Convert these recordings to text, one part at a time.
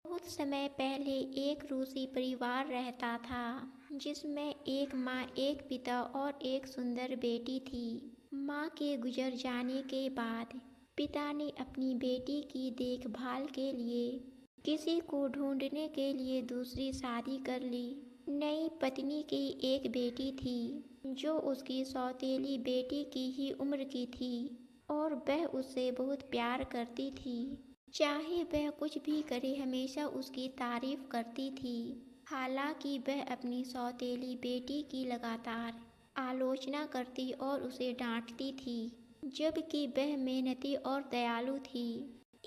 बहुत समय पहले एक रूसी परिवार रहता था जिसमें एक माँ, एक पिता और एक सुंदर बेटी थी। माँ के गुजर जाने के बाद पिता ने अपनी बेटी की देखभाल के लिए किसी को ढूंढने के लिए दूसरी शादी कर ली। नई पत्नी की एक बेटी थी जो उसकी सौतेली बेटी की ही उम्र की थी और वह उससे बहुत प्यार करती थी। चाहे वह कुछ भी करे हमेशा उसकी तारीफ करती थी। हालांकि वह अपनी सौतेली बेटी की लगातार आलोचना करती और उसे डांटती थी, जबकि वह मेहनती और दयालु थी।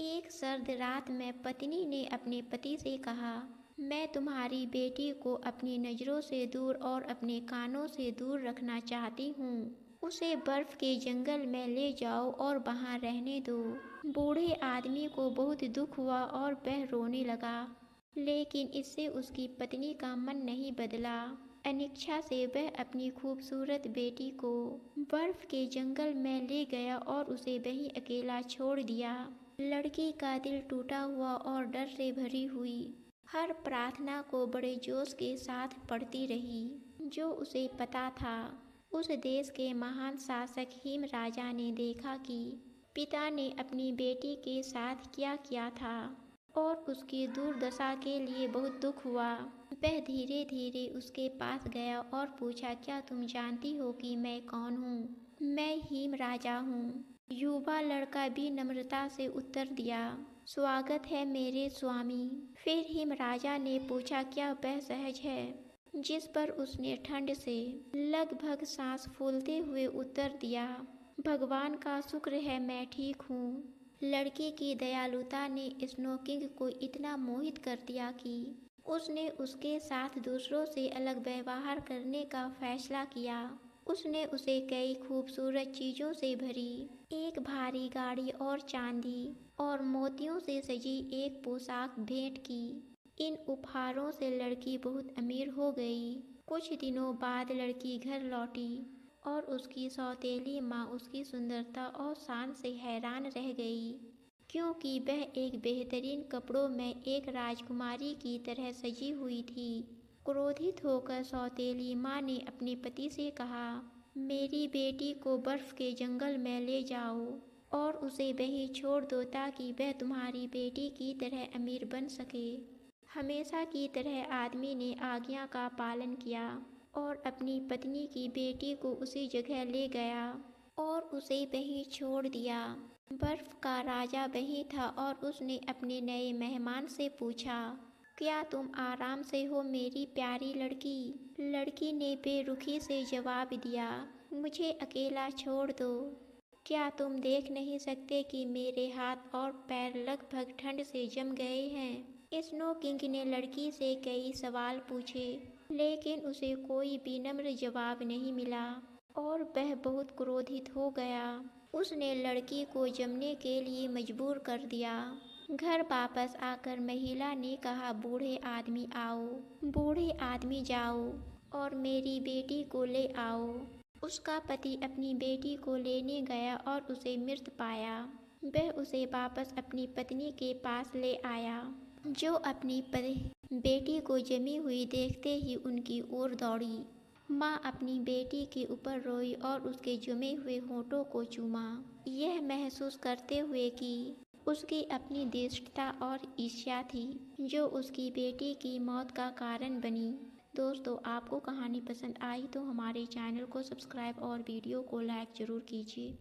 एक सर्द रात में पत्नी ने अपने पति से कहा, मैं तुम्हारी बेटी को अपनी नज़रों से दूर और अपने कानों से दूर रखना चाहती हूँ। उसे बर्फ के जंगल में ले जाओ और वहाँ रहने दो। बूढ़े आदमी को बहुत दुख हुआ और वह रोने लगा, लेकिन इससे उसकी पत्नी का मन नहीं बदला। अनिच्छा से वह अपनी खूबसूरत बेटी को बर्फ के जंगल में ले गया और उसे वहीं अकेला छोड़ दिया। लड़की का दिल टूटा हुआ और डर से भरी हुई हर प्रार्थना को बड़े जोश के साथ पढ़ती रही। जो उसे पता था, उस देश के महान शासक हिम राजा ने देखा कि पिता ने अपनी बेटी के साथ क्या किया था और उसकी दुर्दशा के लिए बहुत दुख हुआ। वह धीरे धीरे उसके पास गया और पूछा, क्या तुम जानती हो कि मैं कौन हूँ? मैं हिम राजा हूँ। युवा लड़का भी नम्रता से उत्तर दिया, स्वागत है मेरे स्वामी। फिर हिम राजा ने पूछा, क्या वह सहज है? जिस पर उसने ठंड से लगभग सांस फूलते हुए उत्तर दिया, भगवान का शुक्र है मैं ठीक हूँ। लड़की की दयालुता ने स्नो किंग को इतना मोहित कर दिया कि उसने उसके साथ दूसरों से अलग व्यवहार करने का फैसला किया। उसने उसे कई खूबसूरत चीज़ों से भरी एक भारी गाड़ी और चांदी और मोतियों से सजी एक पोशाक भेंट की। इन उपहारों से लड़की बहुत अमीर हो गई। कुछ दिनों बाद लड़की घर लौटी और उसकी सौतेली माँ उसकी सुंदरता और शान से हैरान रह गई, क्योंकि वह एक बेहतरीन कपड़ों में एक राजकुमारी की तरह सजी हुई थी। क्रोधित होकर सौतेली माँ ने अपने पति से कहा, मेरी बेटी को बर्फ के जंगल में ले जाओ और उसे वहीं छोड़ दो ताकि वह तुम्हारी बेटी की तरह अमीर बन सके। हमेशा की तरह आदमी ने आज्ञा का पालन किया और अपनी पत्नी की बेटी को उसी जगह ले गया और उसे वहीं छोड़ दिया। बर्फ का राजा वहीं था और उसने अपने नए मेहमान से पूछा, क्या तुम आराम से हो मेरी प्यारी लड़की? लड़की ने बेरुखी से जवाब दिया, मुझे अकेला छोड़ दो। क्या तुम देख नहीं सकते कि मेरे हाथ और पैर लगभग ठंड से जम गए हैं? स्नो किंग ने लड़की से कई सवाल पूछे, लेकिन उसे कोई भी नम्र जवाब नहीं मिला और वह बहुत क्रोधित हो गया। उसने लड़की को जमने के लिए मजबूर कर दिया। घर वापस आकर महिला ने कहा, बूढ़े आदमी आओ, बूढ़े आदमी जाओ और मेरी बेटी को ले आओ। उसका पति अपनी बेटी को लेने गया और उसे मृत पाया। वह उसे वापस अपनी पत्नी के पास ले आया, जो अपनी बेटी को जमी हुई देखते ही उनकी ओर दौड़ी। माँ अपनी बेटी के ऊपर रोई और उसके जमे हुए होठों को चूमा, यह महसूस करते हुए कि उसकी अपनी दुष्टता और ईर्ष्या थी जो उसकी बेटी की मौत का कारण बनी। दोस्तों, आपको कहानी पसंद आई तो हमारे चैनल को सब्सक्राइब और वीडियो को लाइक ज़रूर कीजिए।